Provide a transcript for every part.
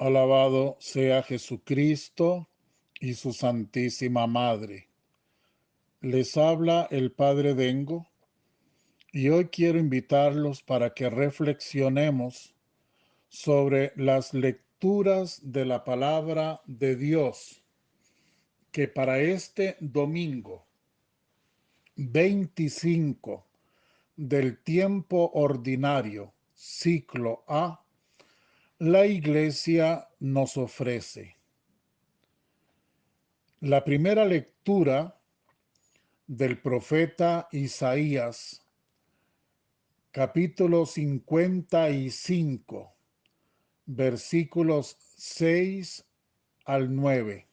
Alabado sea Jesucristo y su Santísima Madre. Les habla el Padre Dengo y hoy quiero invitarlos para que reflexionemos sobre las lecturas de la palabra de Dios que para este domingo 25 del tiempo ordinario, ciclo A, la Iglesia nos ofrece. La primera lectura del profeta Isaías, capítulo 55, versículos 6 al 9.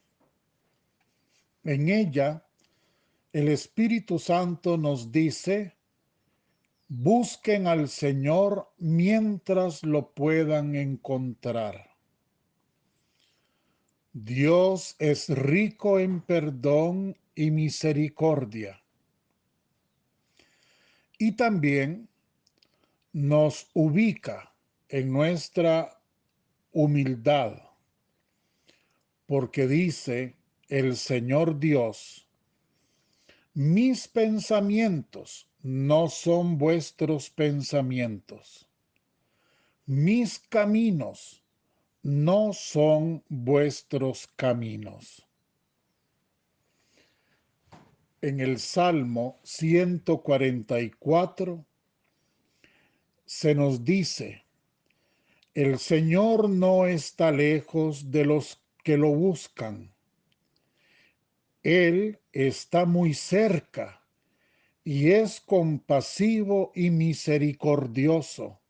En ella, el Espíritu Santo nos dice: busquen al Señor mientras lo puedan encontrar. Dios es rico en perdón y misericordia. Y también nos ubica en nuestra humildad, porque dice el Señor Dios: mis pensamientos no son vuestros pensamientos, mis caminos no son vuestros caminos. En el Salmo 144 se nos dice: el Señor no está lejos de los que lo buscan. Él está muy cerca y es compasivo y misericordioso,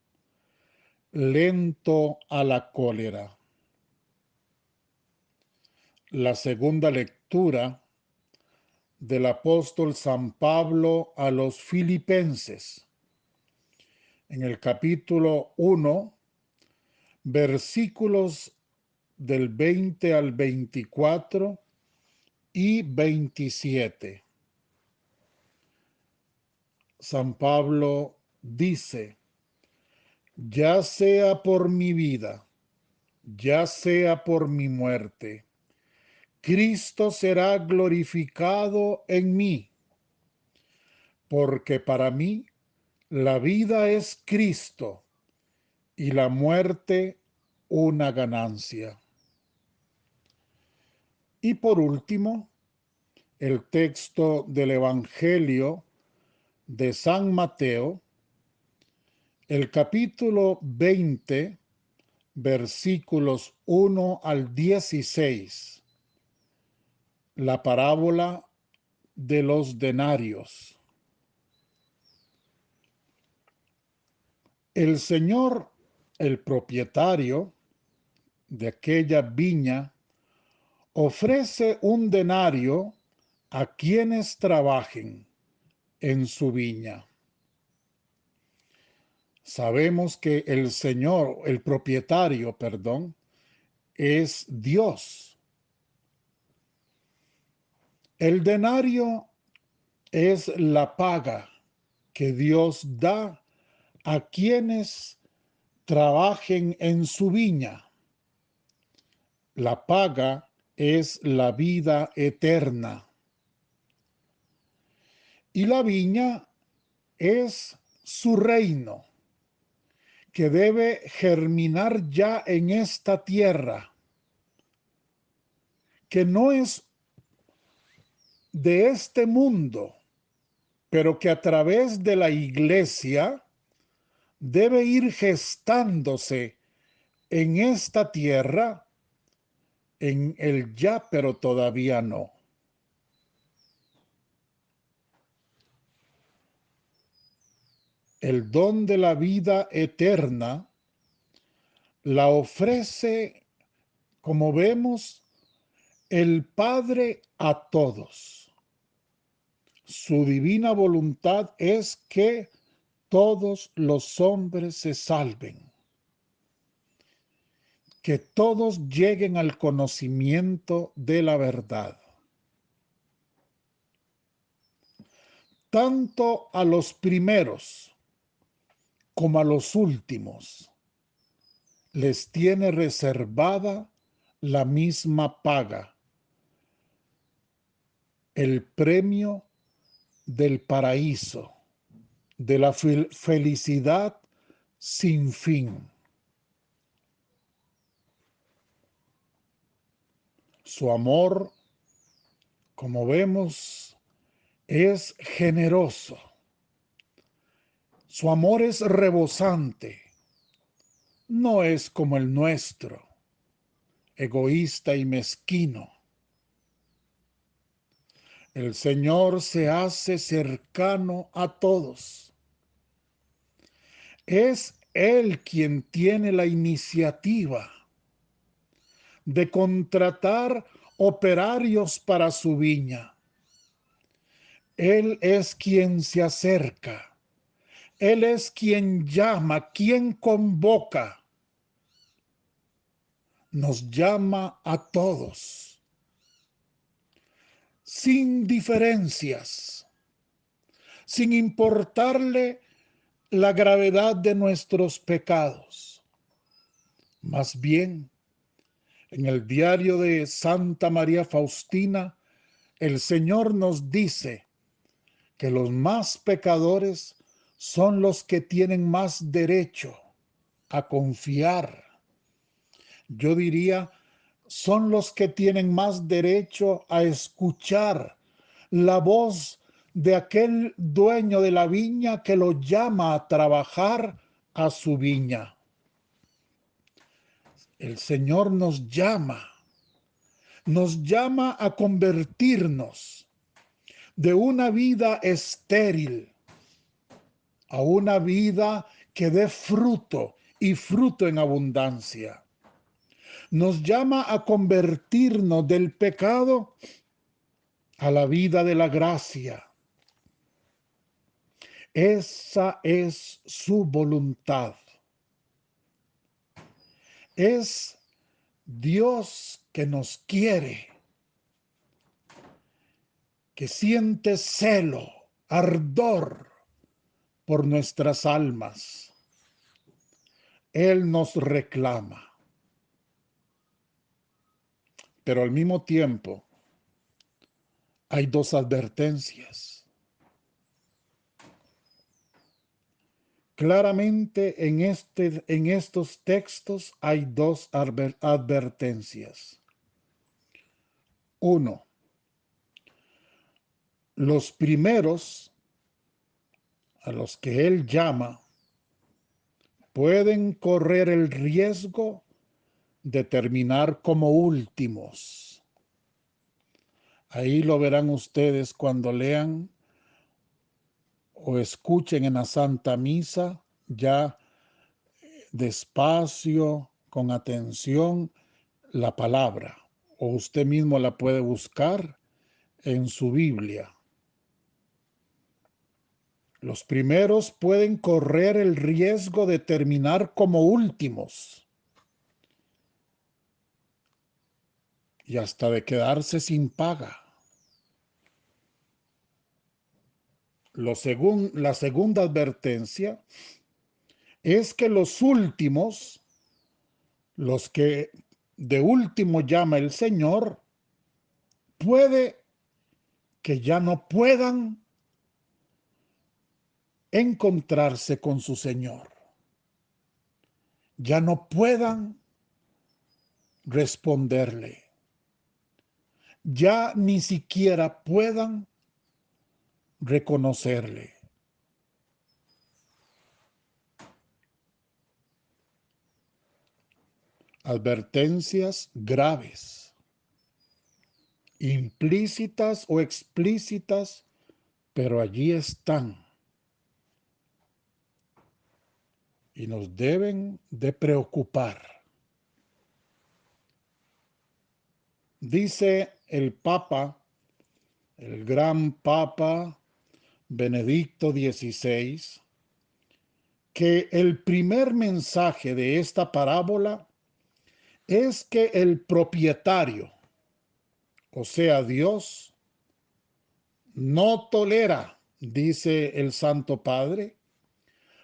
lento a la cólera. La segunda lectura del apóstol San Pablo a los Filipenses, en el capítulo 1, versículos del 20 al 24 y 27. San Pablo dice: ya sea por mi vida, ya sea por mi muerte, Cristo será glorificado en mí, porque para mí la vida es Cristo y la muerte una ganancia. Y por último, el texto del Evangelio de San Mateo, el capítulo 20, versículos 1 al 16, la parábola de los denarios. El señor, el propietario de aquella viña, ofrece un denario a quienes trabajen en su viña. Sabemos que el señor, el propietario, perdón, es Dios. El denario es la paga que Dios da a quienes trabajen en su viña. La paga es la vida eterna. Y la viña es su reino, que debe germinar ya en esta tierra, que no es de este mundo, pero que a través de la iglesia debe ir gestándose en esta tierra, en el ya, pero todavía no. El don de la vida eterna la ofrece, como vemos, el Padre a todos. Su divina voluntad es que todos los hombres se salven, que todos lleguen al conocimiento de la verdad. Tanto a los primeros como a los últimos les tiene reservada la misma paga, el premio del paraíso, de la felicidad sin fin. Su amor, como vemos, es generoso. Su amor es rebosante. No es como el nuestro, egoísta y mezquino. El Señor se hace cercano a todos. Es Él quien tiene la iniciativa de contratar operarios para su viña. Él es quien se acerca. Él es quien llama, quien convoca. Nos llama a todos, sin diferencias, sin importarle la gravedad de nuestros pecados. Más bien, en el diario de Santa María Faustina, el Señor nos dice que los más pecadores son los que tienen más derecho a confiar. Yo diría, son los que tienen más derecho a escuchar la voz de aquel dueño de la viña que lo llama a trabajar a su viña. El Señor nos llama a convertirnos de una vida estéril a una vida que dé fruto y fruto en abundancia. Nos llama a convertirnos del pecado a la vida de la gracia. Esa es su voluntad. Es Dios que nos quiere, que siente celo, ardor por nuestras almas. Él nos reclama. Pero al mismo tiempo hay dos advertencias. Claramente en estos textos hay dos advertencias. Uno, los primeros a los que él llama pueden correr el riesgo de terminar como últimos. Ahí lo verán ustedes cuando lean o escuchen en la Santa Misa, ya despacio, con atención, la palabra, o usted mismo la puede buscar en su Biblia. Los primeros pueden correr el riesgo de terminar como últimos y hasta de quedarse sin paga. La segunda advertencia es que los últimos, los que de último llama el Señor, puede que ya no puedan encontrarse con su Señor, ya no puedan responderle, ya ni siquiera puedan reconocerle. Advertencias graves, implícitas o explícitas, pero allí están y nos deben de preocupar. Dice el Papa, el gran Papa Benedicto XVI, que el primer mensaje de esta parábola es que el propietario, o sea, Dios, no tolera, dice el Santo Padre,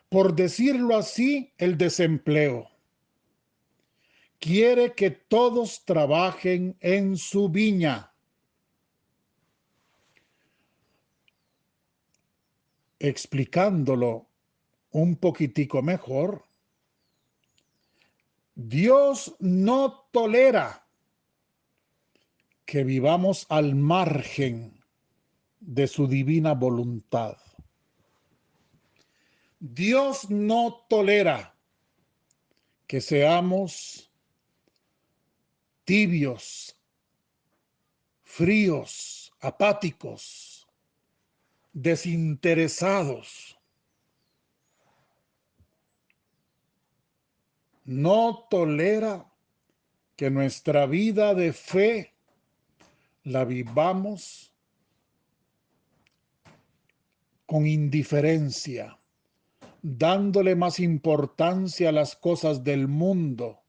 por decirlo así, el desempleo. quiere que todos trabajen en su viña. Explicándolo un poquitico mejor, Dios no tolera que vivamos al margen de su divina voluntad. Dios no tolera que seamos tibios, fríos, apáticos, desinteresados. No tolera que nuestra vida de fe la vivamos con indiferencia, dándole más importancia a las cosas del mundo,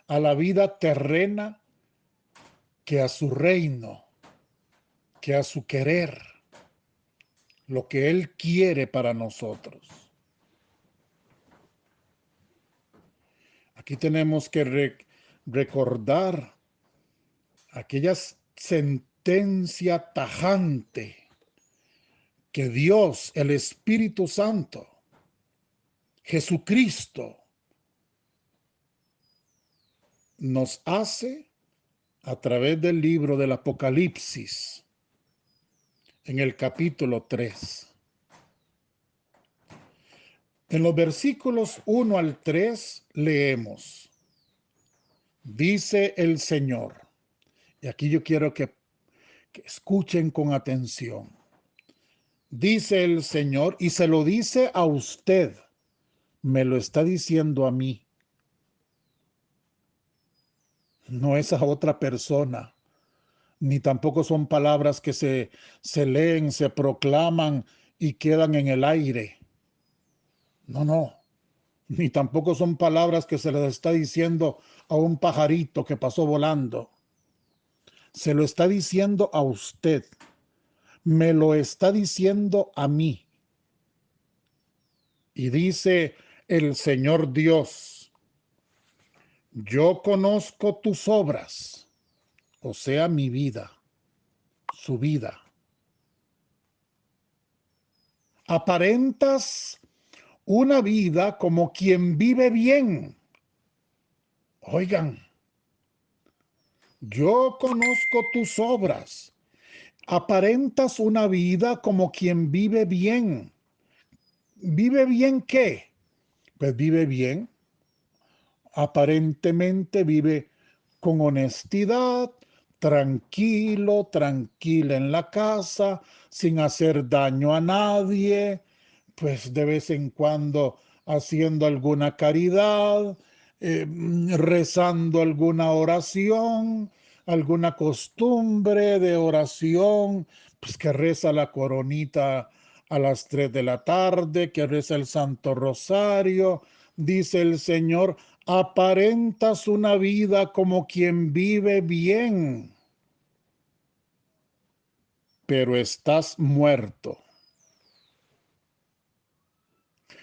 a la vida terrena, que a su reino, que a su querer, lo que Él quiere para nosotros. Aquí tenemos que recordar aquella sentencia tajante que Dios, el Espíritu Santo, Jesucristo, nos hace a través del libro del Apocalipsis, en el capítulo 3. En los versículos 1 al 3 leemos: dice el Señor, y aquí yo quiero que escuchen con atención. Dice el Señor, y se lo dice a usted, me lo está diciendo a mí, no es a otra persona, ni tampoco son palabras que se leen, se proclaman y quedan en el aire. No, no, ni tampoco son palabras que se les está diciendo a un pajarito que pasó volando. Se lo está diciendo a usted, me lo está diciendo a mí. Y dice el Señor Dios, yo conozco tus obras, o sea, mi vida, su vida. Aparentas una vida como quien vive bien. Oigan, yo conozco tus obras. Aparentas una vida como quien vive bien. ¿Vive bien qué? Pues vive bien. Aparentemente vive con honestidad, tranquilo, tranquila en la casa, sin hacer daño a nadie, pues de vez en cuando haciendo alguna caridad, rezando alguna oración, alguna costumbre de oración, pues que reza la coronita a las 3 de la tarde, que reza el Santo Rosario. Dice el Señor, aparentas una vida como quien vive bien, pero estás muerto.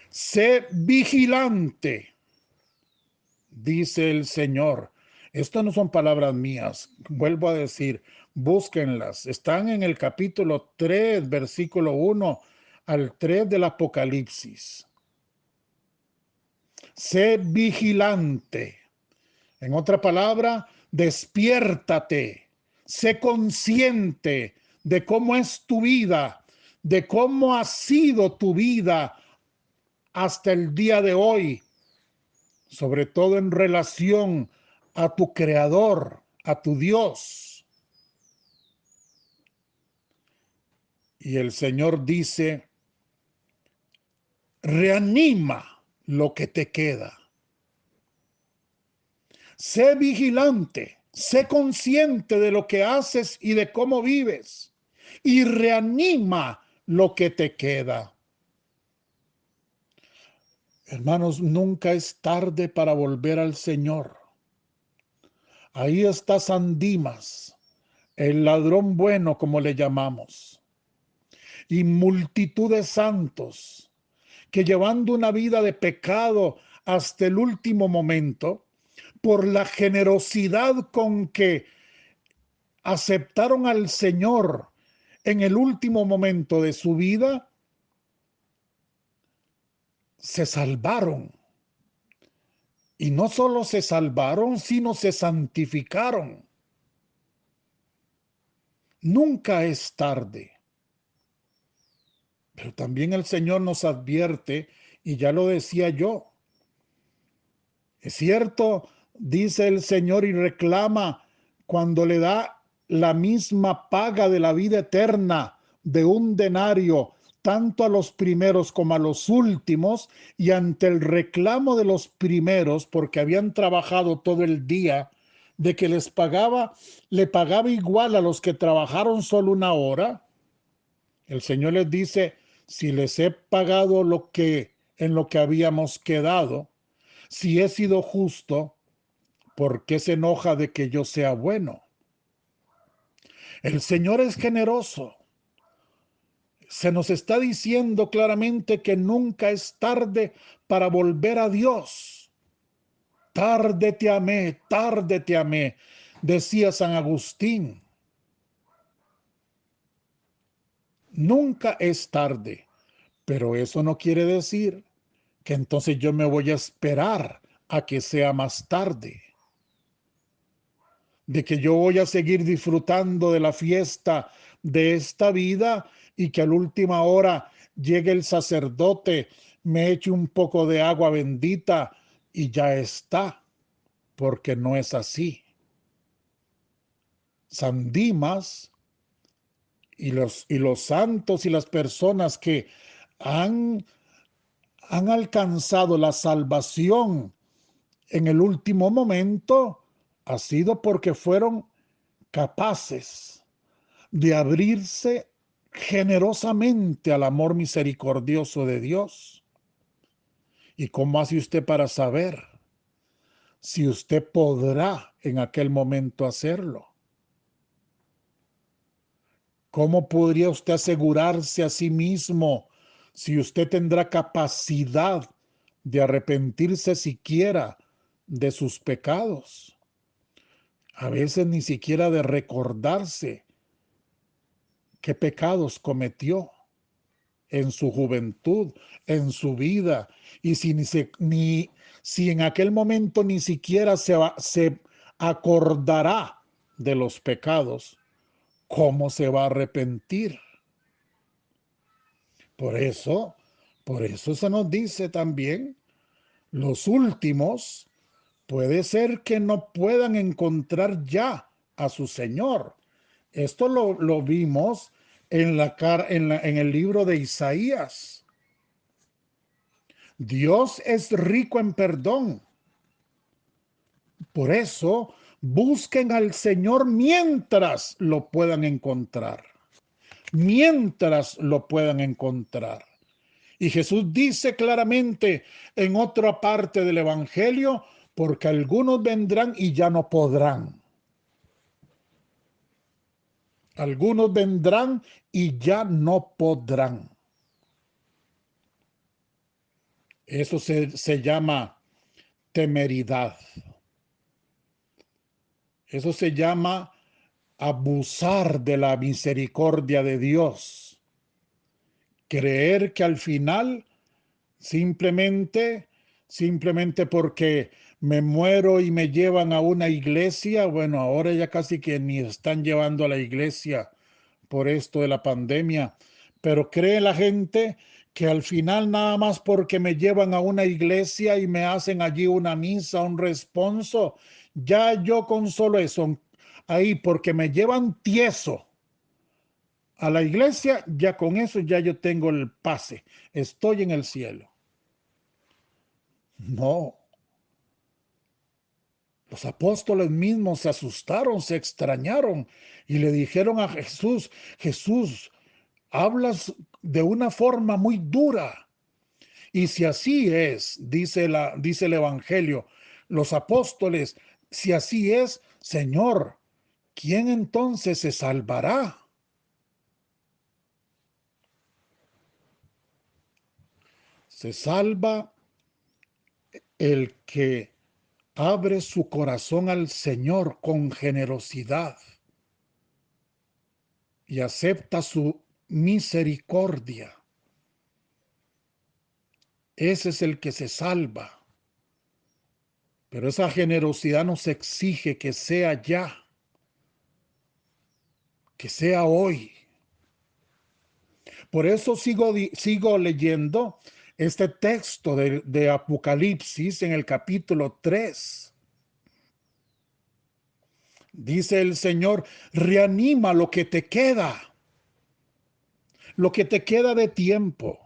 Sé vigilante, dice el Señor. Estas no son palabras mías, vuelvo a decir, búsquenlas. Están en el capítulo 3, versículo 1 al 3 del Apocalipsis. Sé vigilante. En otra palabra, despiértate, sé consciente de cómo es tu vida, de cómo ha sido tu vida hasta el día de hoy, sobre todo en relación a tu Creador, a tu Dios. Y el Señor dice, reanima lo que te queda. Sé vigilante, sé consciente de lo que haces y de cómo vives, y reanima lo que te queda. Hermanos, nunca es tarde para volver al Señor. Ahí está San Dimas, el ladrón bueno, como le llamamos, y multitud de santos que llevando una vida de pecado hasta el último momento, por la generosidad con que aceptaron al Señor en el último momento de su vida, se salvaron. Y no solo se salvaron, sino se santificaron. Nunca es tarde. Pero también el Señor nos advierte, y ya lo decía yo, es cierto, dice el Señor y reclama cuando le da la misma paga de la vida eterna de un denario, tanto a los primeros como a los últimos, y ante el reclamo de los primeros, porque habían trabajado todo el día, de que le pagaba igual a los que trabajaron solo una hora, el Señor les dice, si les he pagado en lo que habíamos quedado, si he sido justo, ¿por qué se enoja de que yo sea bueno? El Señor es generoso. Se nos está diciendo claramente que nunca es tarde para volver a Dios. Tarde te amé, decía San Agustín. Nunca es tarde, pero eso no quiere decir que entonces yo me voy a esperar a que sea más tarde, de que yo voy a seguir disfrutando de la fiesta de esta vida y que a la última hora llegue el sacerdote, me eche un poco de agua bendita y ya está, porque no es así. San Dimas y los santos y las personas que han, han alcanzado la salvación en el último momento ha sido porque fueron capaces de abrirse generosamente al amor misericordioso de Dios. ¿Y cómo hace usted para saber si usted podrá en aquel momento hacerlo? ¿Cómo podría usted asegurarse a sí mismo si usted tendrá capacidad de arrepentirse siquiera de sus pecados? A veces ni siquiera de recordarse qué pecados cometió en su juventud, en su vida, y si en aquel momento ni siquiera se acordará de los pecados, ¿cómo se va a arrepentir? Por eso, por eso se nos dice también, los últimos puede ser que no puedan encontrar ya a su Señor. Esto lo vimos en el libro de Isaías. Dios es rico en perdón. Por eso, busquen al Señor mientras lo puedan encontrar. Mientras lo puedan encontrar. Y Jesús dice claramente en otra parte del Evangelio, porque algunos vendrán y ya no podrán. Algunos vendrán y ya no podrán. Eso se llama temeridad. Eso se llama abusar de la misericordia de Dios. Creer que al final simplemente porque me muero y me llevan a una iglesia, bueno, ahora ya casi que ni están llevando a la iglesia por esto de la pandemia, pero cree la gente que al final nada más porque me llevan a una iglesia y me hacen allí una misa, un responso, ya yo con solo eso, ahí porque me llevan tieso a la iglesia, ya con eso ya yo tengo el pase, estoy en el cielo. No, los apóstoles mismos se asustaron, se extrañaron y le dijeron a Jesús, Jesús, hablas de una forma muy dura. Y si así es, dice el Evangelio, los apóstoles, si así es, Señor, ¿quién entonces se salvará? Se salva el que abre su corazón al Señor con generosidad y acepta su misericordia, ese es el que se salva. Pero esa generosidad nos exige que sea ya, que sea hoy. Por eso sigo leyendo este texto de Apocalipsis en el capítulo 3. Dice el Señor, reanima lo que te queda de tiempo,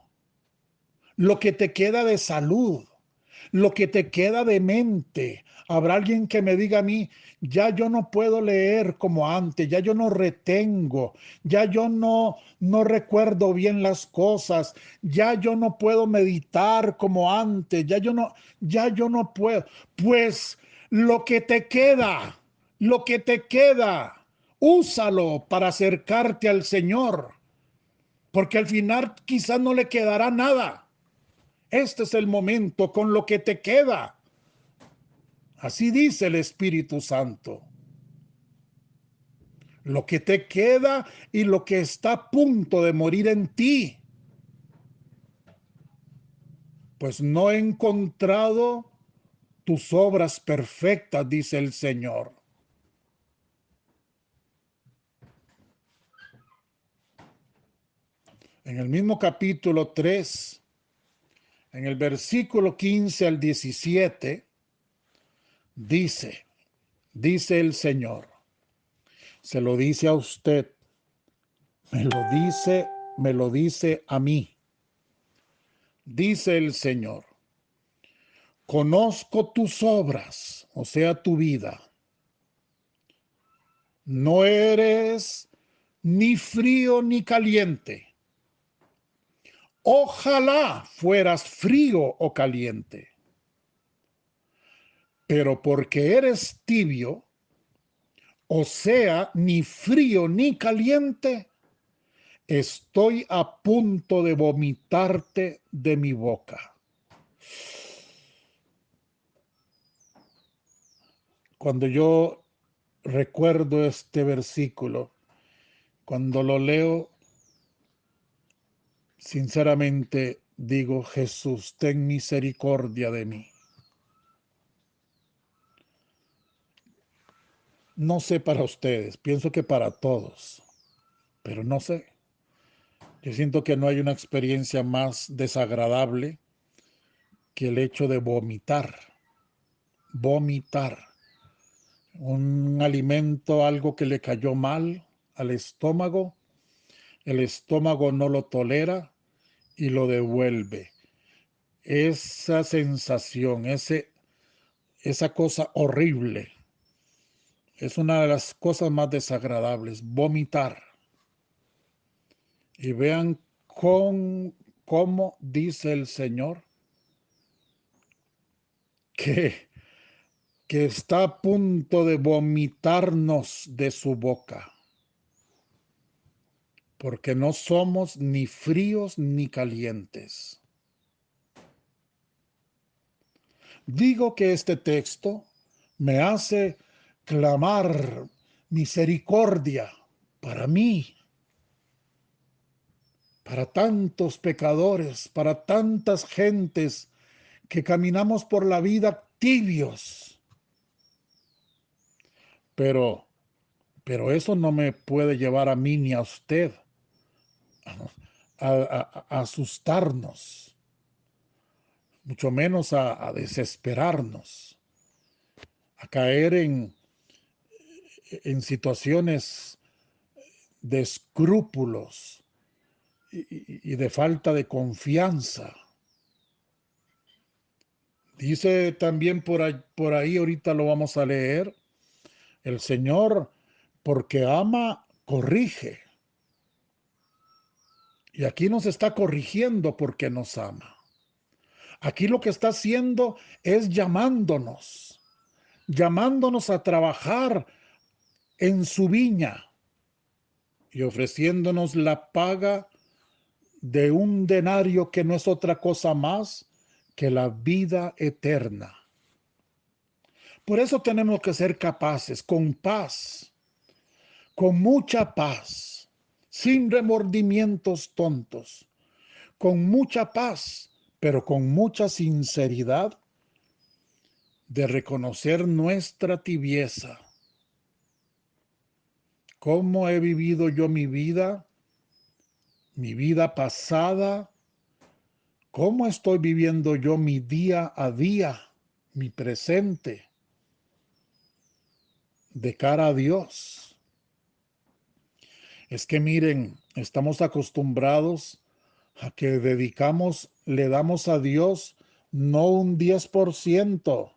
lo que te queda de salud, lo que te queda de mente. Habrá alguien que me diga a mí, ya yo no puedo leer como antes, ya yo no retengo, ya yo no recuerdo bien las cosas, ya yo no puedo meditar como antes, ya yo no puedo. Pues lo que te queda, úsalo para acercarte al Señor, porque al final quizás no le quedará nada. Este es el momento con lo que te queda. Así dice el Espíritu Santo. Lo que te queda y lo que está a punto de morir en ti. Pues no he encontrado tus obras perfectas, dice el Señor. En el mismo capítulo 3, en el versículo 15 al 17, dice el Señor, se lo dice a usted, me lo dice a mí. Dice el Señor, conozco tus obras, o sea, tu vida. No eres ni frío ni caliente. Ojalá fueras frío o caliente. Pero porque eres tibio, o sea, ni frío ni caliente, estoy a punto de vomitarte de mi boca. Cuando yo recuerdo este versículo, cuando lo leo, sinceramente digo, Jesús, ten misericordia de mí. No sé para ustedes, pienso que para todos, pero no sé. Yo siento que no hay una experiencia más desagradable que el hecho de vomitar. Vomitar. Un alimento, algo que le cayó mal al estómago, el estómago no lo tolera y lo devuelve. Esa sensación, esa cosa horrible, es una de las cosas más desagradables, vomitar. Y vean cómo dice el Señor que, que está a punto de vomitarnos de su boca, porque no somos ni fríos ni calientes. Digo que este texto me hace clamar misericordia para mí, para tantos pecadores, para tantas gentes que caminamos por la vida tibios. Pero, pero eso no me puede llevar a mí ni a usted a asustarnos, mucho menos a desesperarnos, a caer en situaciones de escrúpulos y de falta de confianza. Dice también por ahí, ahorita lo vamos a leer, el Señor, porque ama, corrige. Y aquí nos está corrigiendo porque nos ama. Aquí lo que está haciendo es llamándonos a trabajar en su viña y ofreciéndonos la paga de un denario que no es otra cosa más que la vida eterna. Por eso tenemos que ser capaces, con paz, con mucha paz, sin remordimientos tontos, con mucha paz, pero con mucha sinceridad, de reconocer nuestra tibieza. ¿Cómo he vivido yo mi vida pasada? ¿Cómo estoy viviendo yo mi día a día, mi presente, de cara a Dios? Es que miren, estamos acostumbrados a que le damos a Dios no un 10%,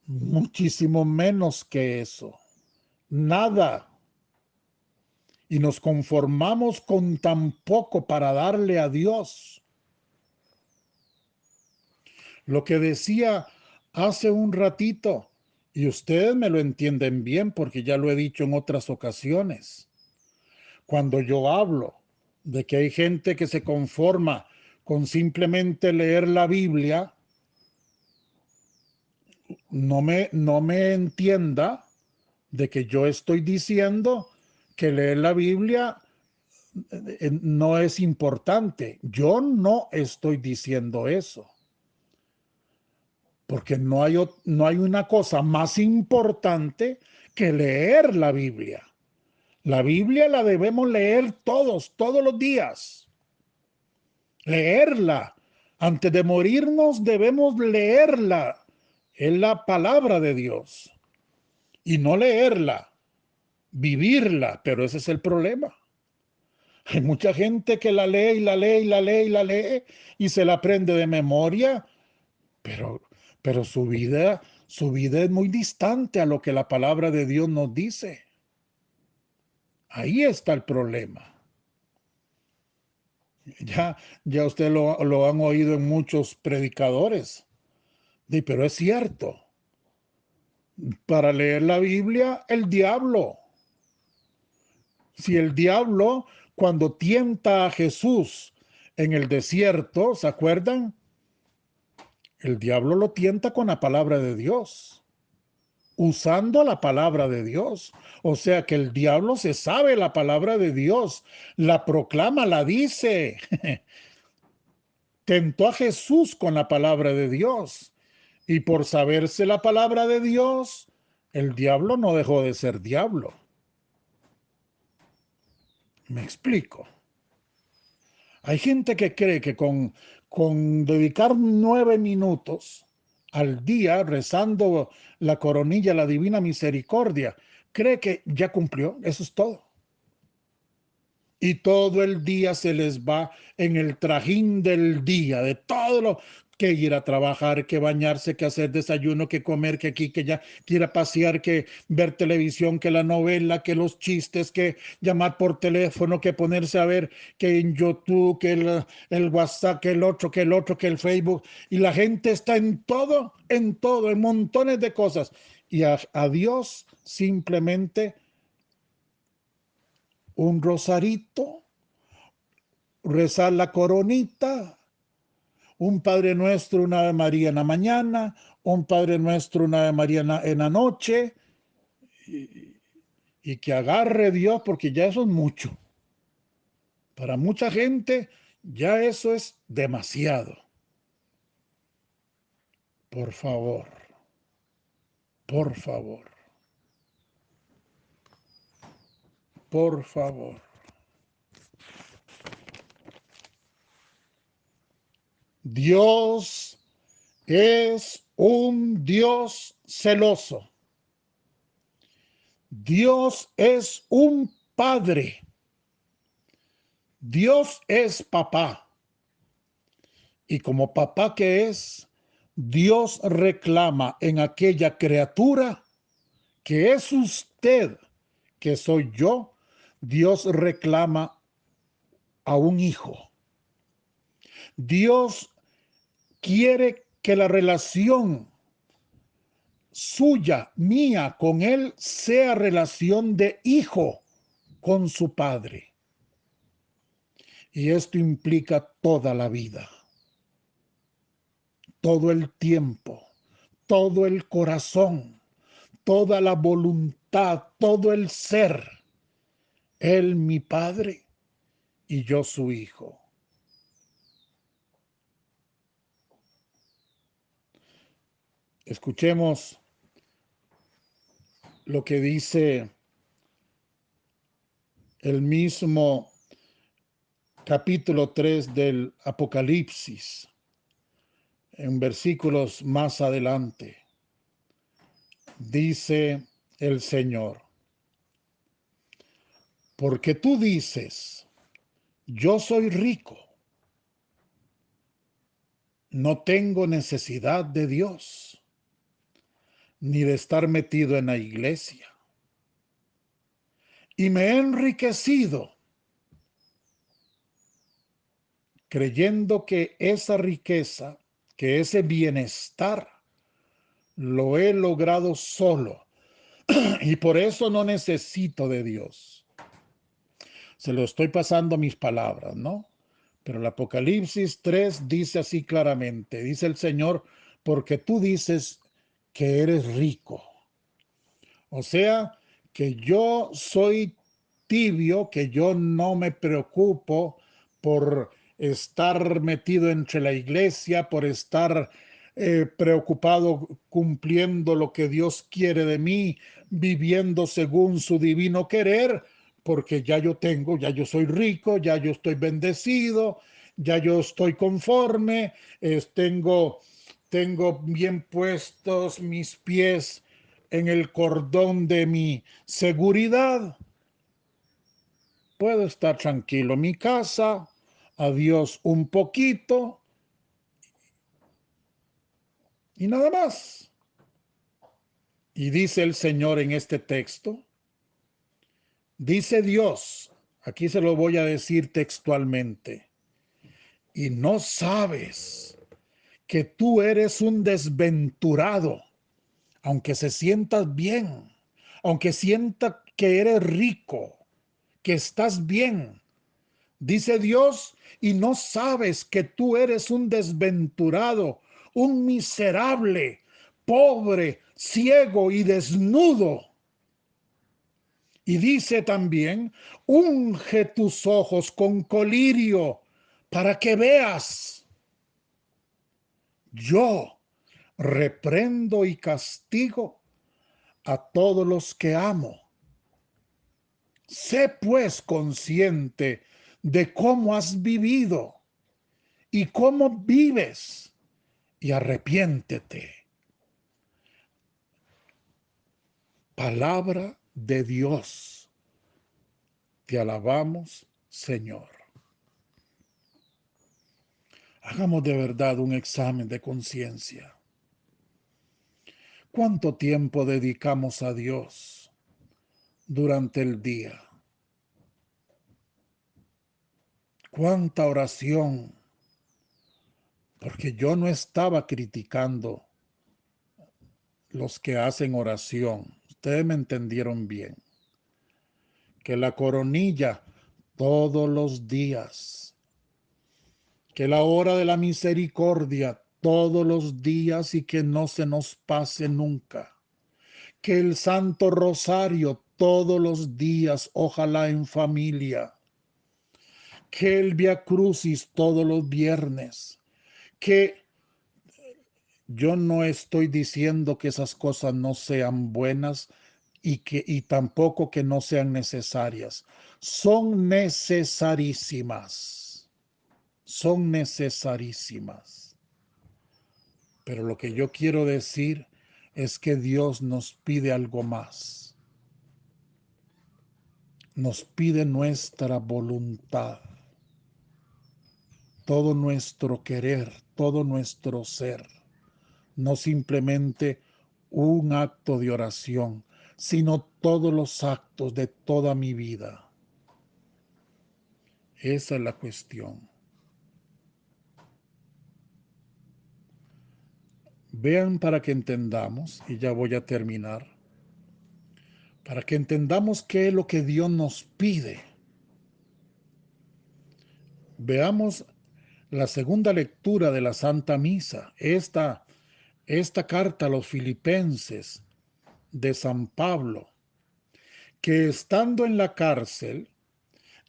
muchísimo menos que eso, nada. Y nos conformamos con tan poco para darle a Dios. Lo que decía hace un ratito, y ustedes me lo entienden bien porque ya lo he dicho en otras ocasiones, cuando yo hablo de que hay gente que se conforma con simplemente leer la Biblia, no me entienda de que yo estoy diciendo que leer la Biblia no es importante. Yo no estoy diciendo eso, porque no hay una cosa más importante que leer la Biblia. La Biblia la debemos leer todos los días. Leerla. Antes de morirnos debemos leerla. Es la palabra de Dios. Y no leerla, vivirla. Pero ese es el problema. Hay mucha gente que la lee y la lee y la lee y la lee y se la aprende de memoria, pero, pero su vida es muy distante a lo que la palabra de Dios nos dice. Ahí está el problema. Ya usted lo han oído en muchos predicadores. Pero es cierto. Para leer la Biblia, el diablo. Si el diablo, cuando tienta a Jesús en el desierto, ¿se acuerdan? El diablo lo tienta con la palabra de Dios, usando la palabra de Dios. O sea que el diablo se sabe la palabra de Dios, la proclama, la dice. Tentó a Jesús con la palabra de Dios. Y por saberse la palabra de Dios, el diablo no dejó de ser diablo. Me explico. Hay gente que cree que con dedicar 9 minutos al día rezando la coronilla, la divina misericordia, cree que ya cumplió, eso es todo. Y todo el día se les va en el trajín del día, de todo lo que ir a trabajar, que bañarse, que hacer desayuno, que comer, que aquí, que ya, que ir a pasear, que ver televisión, que la novela, que los chistes, que llamar por teléfono, que ponerse a ver que en YouTube, que el WhatsApp, que el otro, que el otro, que el Facebook. Y la gente está en todo, en montones de cosas. Y a Dios simplemente un rosarito, rezar la coronita, un Padre Nuestro, una Ave María en la mañana, un Padre Nuestro, una Ave María en la noche, y que agarre Dios, porque ya eso es mucho. Para mucha gente, ya eso es demasiado. Por favor, por favor, por favor. Dios es un Dios celoso. Dios es un padre. Dios es papá. Y como papá que es, Dios reclama en aquella criatura que es usted, que soy yo, Dios reclama a un hijo. Dios quiere que la relación suya, mía, con él, sea relación de hijo con su padre. Y esto implica toda la vida, todo el tiempo, todo el corazón, toda la voluntad, todo el ser. Él mi Padre y yo su Hijo. Escuchemos lo que dice el mismo capítulo 3 del Apocalipsis, en versículos más adelante. Dice el Señor: porque tú dices, yo soy rico, no tengo necesidad de Dios, ni de estar metido en la iglesia, y me he enriquecido creyendo que esa riqueza, que ese bienestar, lo he logrado solo y por eso no necesito de Dios. Se lo estoy pasando a mis palabras, ¿no? Pero el Apocalipsis 3 dice así claramente, dice el Señor, porque tú dices que eres rico. O sea, que yo soy tibio, que yo no me preocupo por estar metido entre la iglesia, por estar preocupado cumpliendo lo que Dios quiere de mí, viviendo según su divino querer, porque ya yo tengo, ya yo soy rico, ya yo estoy bendecido, ya yo estoy conforme, tengo bien puestos mis pies en el cordón de mi seguridad. Puedo estar tranquilo en mi casa, a Dios un poquito y nada más. Y dice el Señor en este texto, dice Dios, aquí se lo voy a decir textualmente, y no sabes que tú eres un desventurado, aunque se sientas bien, aunque sienta que eres rico, que estás bien, dice Dios, y no sabes que tú eres un desventurado, un miserable, pobre, ciego y desnudo. Y dice también, unge tus ojos con colirio para que veas. Yo reprendo y castigo a todos los que amo. Sé pues consciente de cómo has vivido y cómo vives y arrepiéntete. Palabra de Dios. Te alabamos, Señor. Hagamos de verdad un examen de conciencia. ¿Cuánto tiempo dedicamos a Dios durante el día? ¿Cuánta oración? Porque yo no estaba criticando los que hacen oración. Ustedes me entendieron bien. Que la coronilla todos los días. Que la hora de la misericordia todos los días y que no se nos pase nunca. Que el Santo Rosario todos los días, ojalá en familia. Que el Via Crucis todos los viernes. Que yo no estoy diciendo que esas cosas no sean buenas y tampoco que no sean necesarias. Son necesarísimas. Son necesarísimas. Pero lo que yo quiero decir es que Dios nos pide algo más. Nos pide nuestra voluntad, todo nuestro querer, todo nuestro ser. No simplemente un acto de oración, sino todos los actos de toda mi vida. Esa es la cuestión. Vean para que entendamos, y ya voy a terminar, para que entendamos qué es lo que Dios nos pide. Veamos la segunda lectura de la Santa Misa. Esta esta carta a los Filipenses de San Pablo, que estando en la cárcel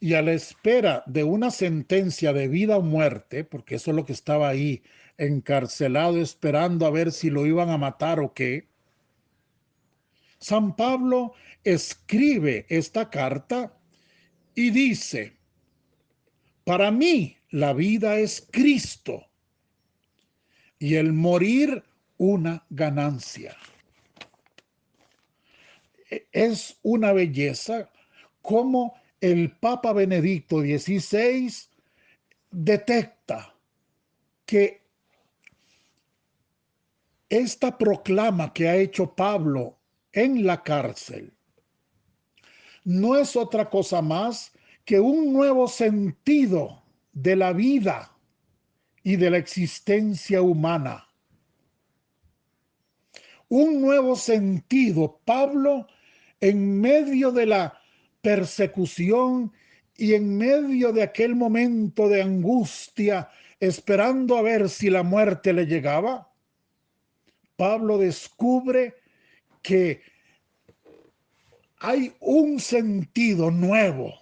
y a la espera de una sentencia de vida o muerte, porque eso es lo que estaba ahí, encarcelado, esperando a ver si lo iban a matar o qué, San Pablo escribe esta carta y dice: para mí la vida es Cristo y el morir una ganancia. Es una belleza como el Papa Benedicto XVI detecta que esta proclama que ha hecho Pablo en la cárcel no es otra cosa más que un nuevo sentido de la vida y de la existencia humana. Un nuevo sentido. Pablo, en medio de la persecución y en medio de aquel momento de angustia, esperando a ver si la muerte le llegaba, Pablo descubre que hay un sentido nuevo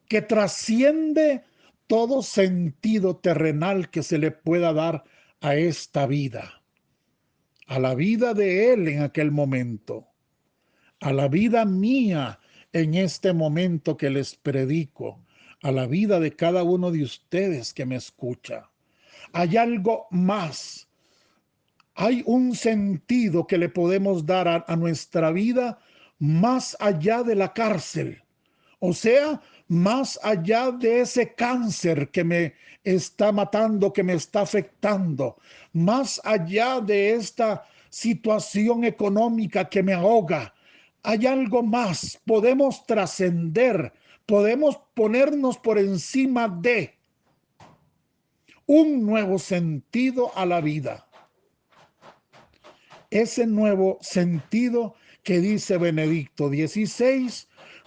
que trasciende todo sentido terrenal que se le pueda dar a esta vida, a la vida de él en aquel momento, a la vida mía en este momento que les predico, a la vida de cada uno de ustedes que me escucha. Hay algo más. Hay un sentido que le podemos dar a nuestra vida más allá de la cárcel. O sea, más allá de ese cáncer que me está matando, que me está afectando, más allá de esta situación económica que me ahoga, hay algo más. Podemos trascender, podemos ponernos por encima de un nuevo sentido a la vida. Ese nuevo sentido que dice Benedicto XVI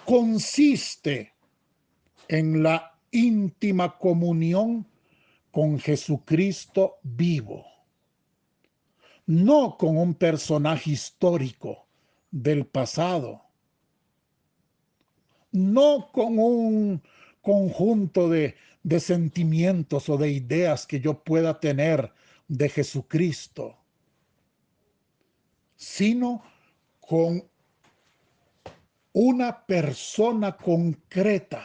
consiste en la íntima comunión con Jesucristo vivo, no con un personaje histórico del pasado, no con un conjunto de sentimientos o de ideas que yo pueda tener de Jesucristo, sino con una persona concreta,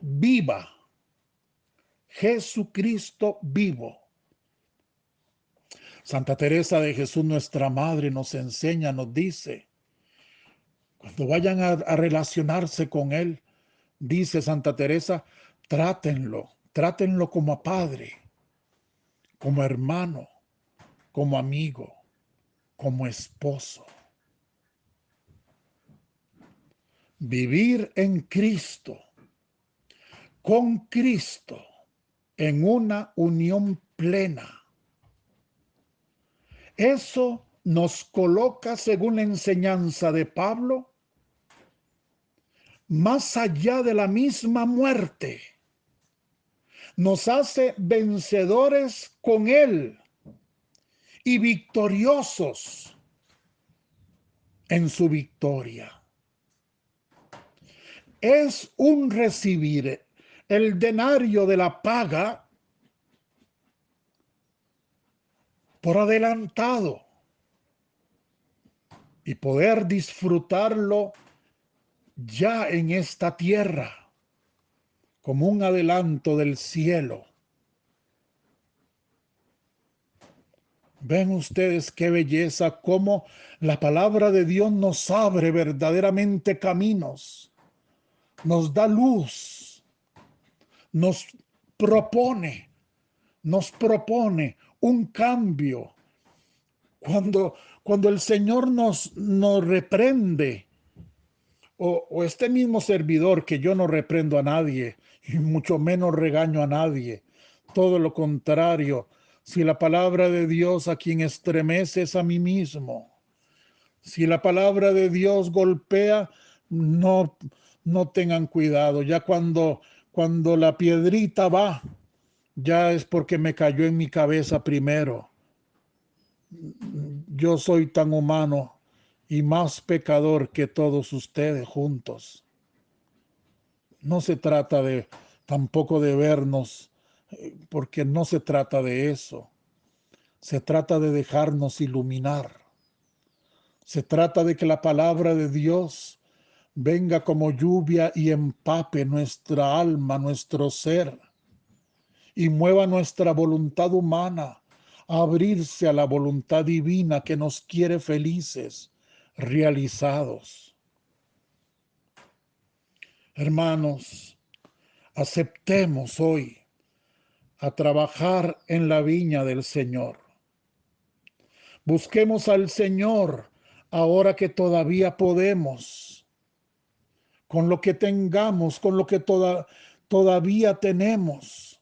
viva, Jesucristo vivo. Santa Teresa de Jesús, nuestra madre, nos enseña, nos dice, cuando vayan a relacionarse con Él, dice Santa Teresa, trátenlo como a padre, como hermano, como amigo, como esposo. Vivir en Cristo, con Cristo, en una unión plena. Eso nos coloca, según la enseñanza de Pablo, más allá de la misma muerte. Nos hace vencedores con Él y victoriosos en su victoria. Es un recibir el denario de la paga por adelantado y poder disfrutarlo ya en esta tierra como un adelanto del cielo. Ven ustedes qué belleza, cómo la palabra de Dios nos abre verdaderamente caminos, nos da luz, nos propone, nos propone un cambio. Cuando el Señor nos reprende, o este mismo servidor, que yo no reprendo a nadie, y mucho menos regaño a nadie, todo lo contrario, si la palabra de Dios a quien estremece es a mí mismo. Si la palabra de Dios golpea, no tengan cuidado. Ya cuando la piedrita va ya es porque me cayó en mi cabeza primero. Yo soy tan humano y más pecador que todos ustedes juntos. No se trata de tampoco de vernos, porque no se trata de eso. Se trata de dejarnos iluminar. Se trata de que la palabra de Dios venga como lluvia y empape nuestra alma, nuestro ser, y mueva nuestra voluntad humana a abrirse a la voluntad divina que nos quiere felices, realizados. Hermanos, aceptemos hoy a trabajar en la viña del Señor. Busquemos al Señor ahora que todavía podemos, con lo que tengamos, con lo que todavía tenemos.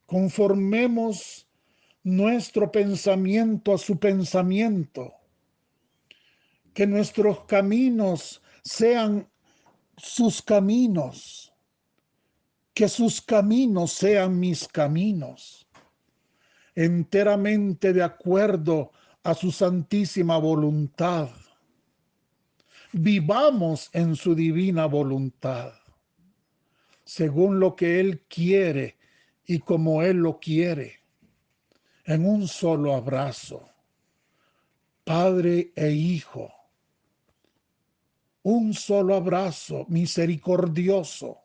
Conformemos nuestro pensamiento a su pensamiento, que nuestros caminos sean sus caminos, que sus caminos sean mis caminos, enteramente de acuerdo a su santísima voluntad. Vivamos en su divina voluntad, según lo que Él quiere y como Él lo quiere, en un solo abrazo, Padre e Hijo, un solo abrazo misericordioso,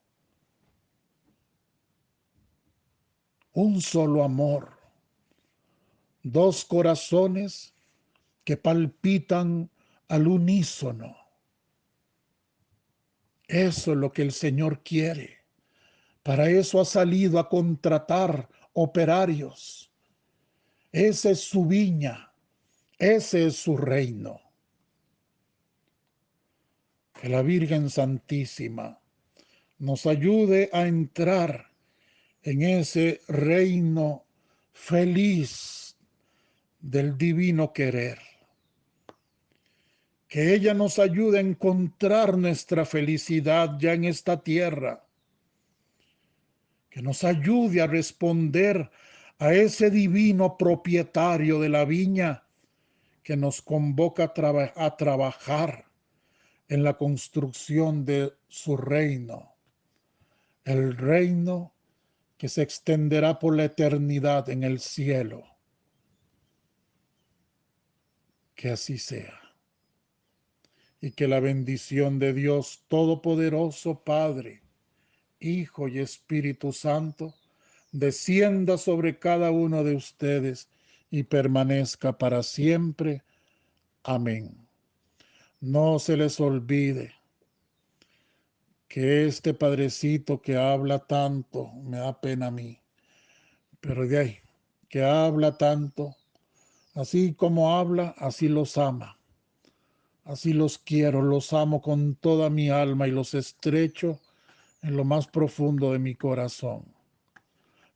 un solo amor, dos corazones que palpitan al unísono. Eso es lo que el Señor quiere. Para eso ha salido a contratar operarios. Esa es su viña, ese es su reino. Que la Virgen Santísima nos ayude a entrar en ese reino feliz del divino querer. Que ella nos ayude a encontrar nuestra felicidad ya en esta tierra. Que nos ayude a responder a ese divino propietario de la viña que nos convoca a trabajar en la construcción de su reino. El reino que se extenderá por la eternidad en el cielo. Que así sea. Y que la bendición de Dios Todopoderoso, Padre, Hijo y Espíritu Santo, descienda sobre cada uno de ustedes y permanezca para siempre. Amén. No se les olvide que este padrecito que habla tanto, me da pena a mí, pero de ahí, que habla tanto, así como habla, así los ama. Así los quiero, los amo con toda mi alma y los estrecho en lo más profundo de mi corazón.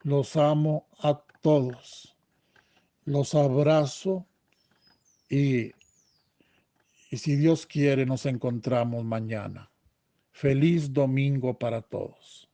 Los amo a todos, los abrazo y, y si Dios quiere nos encontramos mañana. Feliz domingo para todos.